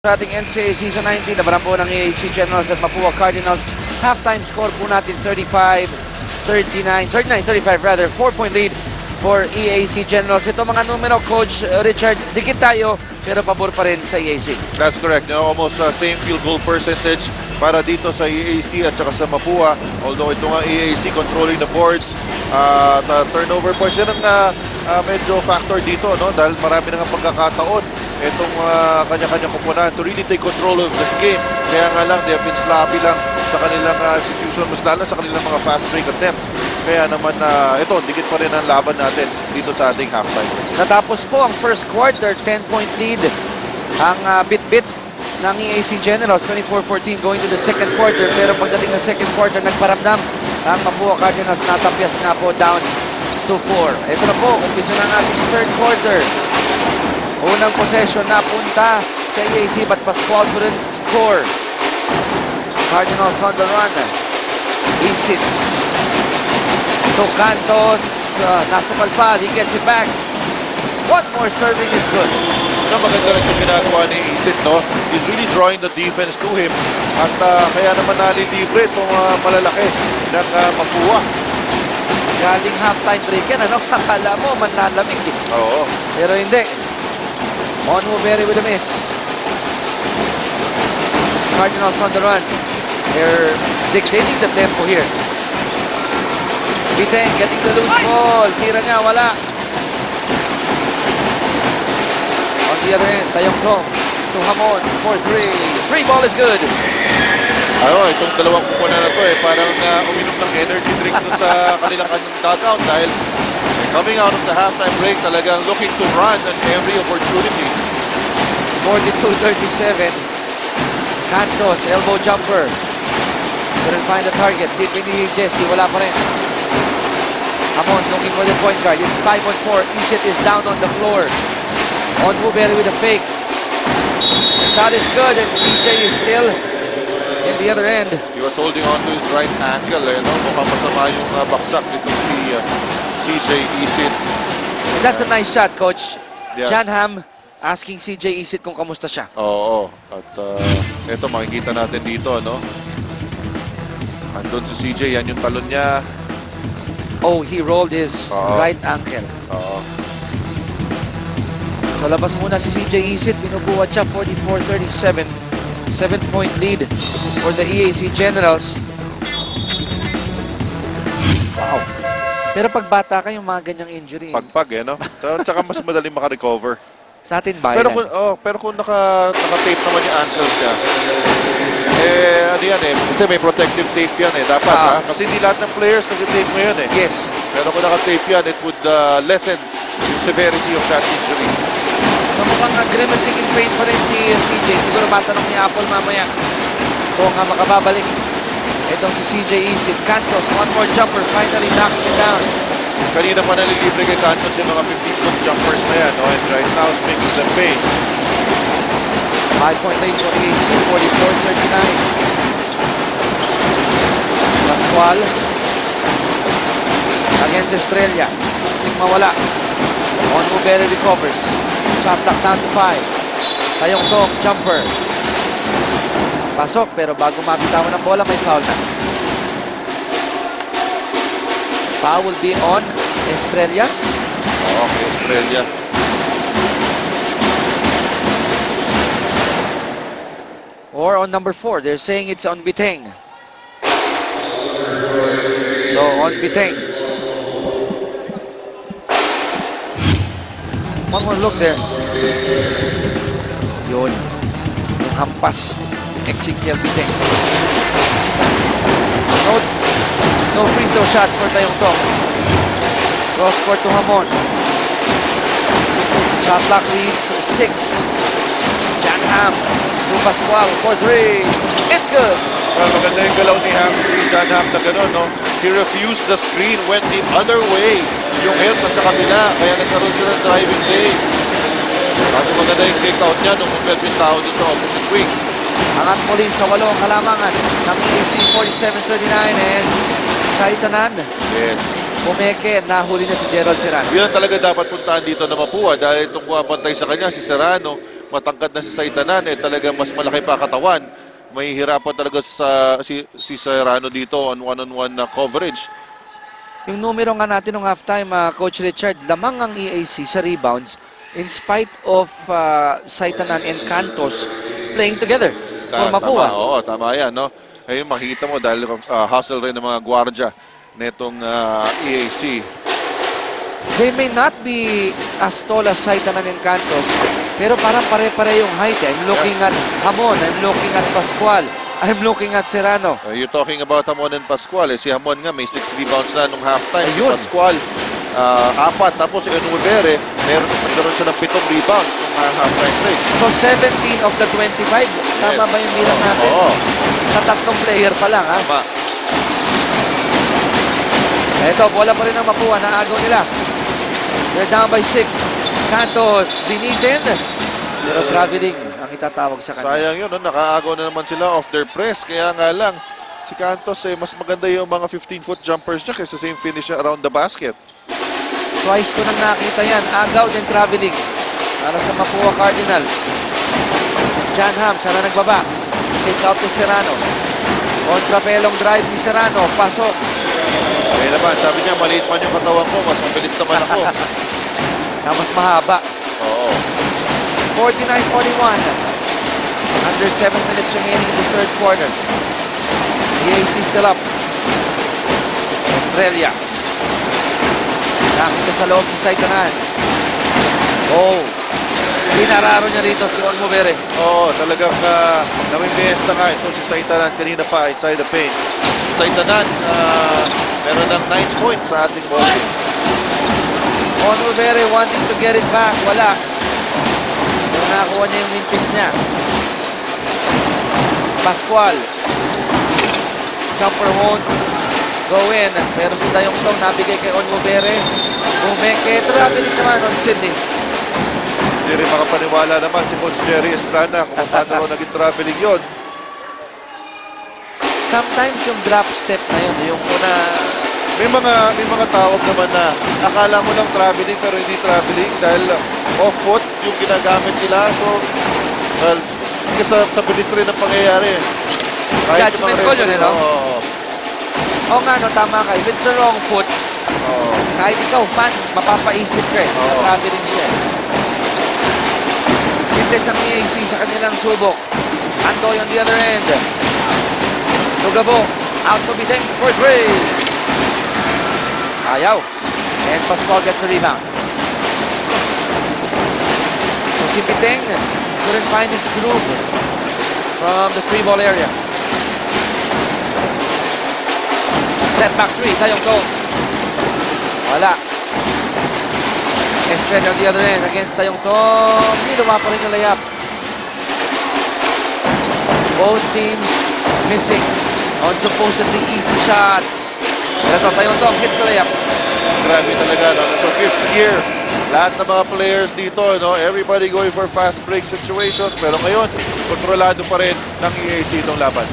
Sa ating NCAA Season 19, labanan po ng EAC Generals at Mapua Cardinals. Halftime score po natin 35-35 rather. 4-point lead for EAC Generals. Ito mga numero, Coach Richard, dikit tayo pero pabor pa rin sa EAC. That's correct. You know, almost same field goal percentage para dito sa EAC at saka sa Mapua. Although ito nga EAC controlling the boards. Turnover points yan ang medyo factor dito, no? Dahil marami na nga pagkakataon itong kanya-kanya kupunan to really take control of this game. Kaya nga lang, they have been sloppy lang sa kanilang execution, mas lalo sa kanilang mga fast break attempts. Kaya naman, ito, dikit pa rin ang laban natin dito sa ating halftime. Natapos po ang first quarter, 10-point lead ang bit-bit ng EAC Generals, 24-14 going to the second quarter. Pero pagdating ng second quarter, nagparamdam ang Mapua Cardinals, natapyas nga po down to 4. Ito na po, umpisa ng ating third quarter. Unang possession na punta sa EAC, but Pascual couldn't score. Cardinals on the run. Isit to Cantos. Nasukal pa. He gets it back. One more serving is good. Maganda rin yung ginagawa ni Isit, no? He's really drawing the defense to him. At kaya naman nalilibre itong malalaki ng Mapua. Galing halftime break yan, ano? Akala mo, manlalamig. Oo. Pero hindi. Onwuberry with a miss. Cardinals on the run. They're dictating the tempo here. Biteng getting the loose ball. Tira niya, wala. On the other end, Tayong Tong to Hamon for 3. Free ball is good. Itong dalawang kupunan na to parang uminom ng energy drink dun sa kanilang dugout dahil coming out of the halftime break, talagang looking to run on every opportunity. 42-37. Cantos, elbow jumper. Couldn't find the target. Deep ni Jesse, wala pa rin. Hamon looking for the point guard. It's 5-on-4. Isit is down on the floor. Onwuberry with a fake. The shot is good and CJ is still in the other end. He was holding on to his right ankle. Mukhang masama yung baksak nito si CJ Isit. And that's a nice shot, Coach. Yes. John Ham asking CJ Isit kung kamusta siya. Oo. At ito makikita natin dito, no? Andun si CJ, yan yung talon niya. Oh, he rolled his right ankle. Oo. So labas muna si CJ Isit. Binubuhat siya 44-37. 7-point lead for the EAC Generals. Wow. Pero pag bata ka, yung mga ganyang injury. Pagpag, no? Tsaka mas madaling makarecover. Sa atin ba? Pero kung naka-tape naman yung ankles niya, ano yan kasi may protective tape yan dapat kasi hindi lahat ng players nag-tape mo yan Yes. Pero kung naka-tape yan, it would lessen yung severity of that injury. So mukhang grimacing in pain pa rin si CJ. Siguro matanong ni Apple mamaya kung makababalik. Itong si CJ Isit. Cantos, one more jumper, finally knocking it down. Kanina pa nalilibre kay Cantos yung mga 15-foot jumpers na yan, and right now it's making them pay. 5-point lead for EAC, 44-39. Pascual against Estrella. Ting mawala. Onwuberry recovers. Shot clock down to 5. Tayong Tong, jumper. Pasok, pero bago mabitawan ng bola, may foul na. Foul will be on Estrella. Okay, Estrella. Or on number 4. They're saying it's on Biteng. So, on Biteng. One more look there. Yun. Yung hampas. Ezekiel Biteng. No free throw shots for Tayong Tong. Cross court to Hamon. Shot clock reads 6. John Ham to Pascual for 3. It's good. Well, maganda yung galaw ni John Ham na gano'n, no? He refused the screen, went the other way. Yung help sa kabila, kaya nagkaroon siya ng driving lane. Kasi maganda yung kick out niya nung umpet yung tao doon sa opposite wing. Angat muli sa 8 ang halamangan ng EAC 47-39 and Saitanan. Yes. Pumeke, nahuli na si Gerald Serrano. Yan talaga dapat puntahan dito na Mapua dahil itong pantay sa kanya, si Serrano, matangkad na si Saitanan, talagang mas malaki pa katawan. May hirapan talaga si Serrano dito on one-on-one na coverage. Yung numero nga natin ng halftime, Coach Richard, lamang ang EAC sa rebounds in spite of Saitanan and Cantos playing together for Mapua. Oo, tama yan, no? Ayun, makikita mo dahil hustle rin ng mga gwardya netong EAC. They may not be as tall as Saitanan and Cantos, pero parang pare-pare yung height. I'm looking at Hamon, I'm looking at Pascual, I'm looking at Serrano. You're talking about Hamon and Pascual. Si Hamon nga may 6 rebounds na nung halftime. Si Ayun. Pascual, 4. Tapos si Enubere, meron siya ng 7 rebounds nung halftime break. So 17 of the 25, tama ba yung bilang natin? Oo. Sa tatlong player pa lang, ha? Tama. Eto, bola pa rin ang Mapua, naagaw nila. They're down by 6. Cantos, binitin. Pero traveling ang itatawag sa kanila. Sayang yun, no? Nakaagaw na naman sila off their press. Kaya nga lang, si Cantos, mas maganda yung mga 15-foot jumpers niya kaysa same finish niya around the basket. Twice ko nang nakita yan. Agaw din traveling para sa Mapua Cardinals. John Ham, sana nagbaba. Kick out to Serrano. Kontrapelong drive ni Serrano. Pasok. Kaya naman, sabi niya, maliit man yung katawan ko, mas mabilis naman ako. Mas mahaba. Oo. 49-41. Under 7 minutes remaining in the third quarter. EAC still up. Estrella. Nakita sa loob si Saitanan. Oh. Pinararo niya rito si Onmovere. Oo, talagang namimiesta nga ito si Saitanan kanina pa inside the paint. Saitanan, meron ng 9 points sa ating ball game. Onmovere wanting to get it back. Wala. Pero nakakuha niya yung mintis niya. Pascual. Jumper won't go in. Pero si Dayong Tong nabigay kay Onmovere. Bumeke. Traveling naman on Sydney. Hindi rin makapaniwala naman si Coach Jerry Estrada kung paano rin naging traveling yun. Sometimes yung drop step na yun, yung una... May mga tawag naman na akala mo lang traveling pero hindi traveling dahil off-foot yung ginagamit nila. So, well, sa bilis rin ang pangyayari. Judgment call yun, no? Oo nga, no, tama ka. If it's the wrong foot, kahit ikaw, fan, mapapaisip ka eh. Traveling siya. Hintes ang EAC sa kanilang subok. Andoy on the other end. Lugabo, out to Biteng for 3. Ayaw. And Pascual gets a rebound. So si Biteng couldn't find his groove from the 3-ball area. Step back 3, Dayong Tong. Wala. Estrella on the other end against Dayong Tong. Niluwa pa rin yung layup. Both teams missing on supposedly easy shots. Pero Dayong Tong hits the layup. Grabe talaga, no? So, 5th year, lahat ng mga players dito, no? Everybody going for fast break situations. Pero ngayon, kontrolado pa rin ng EAC itong laban.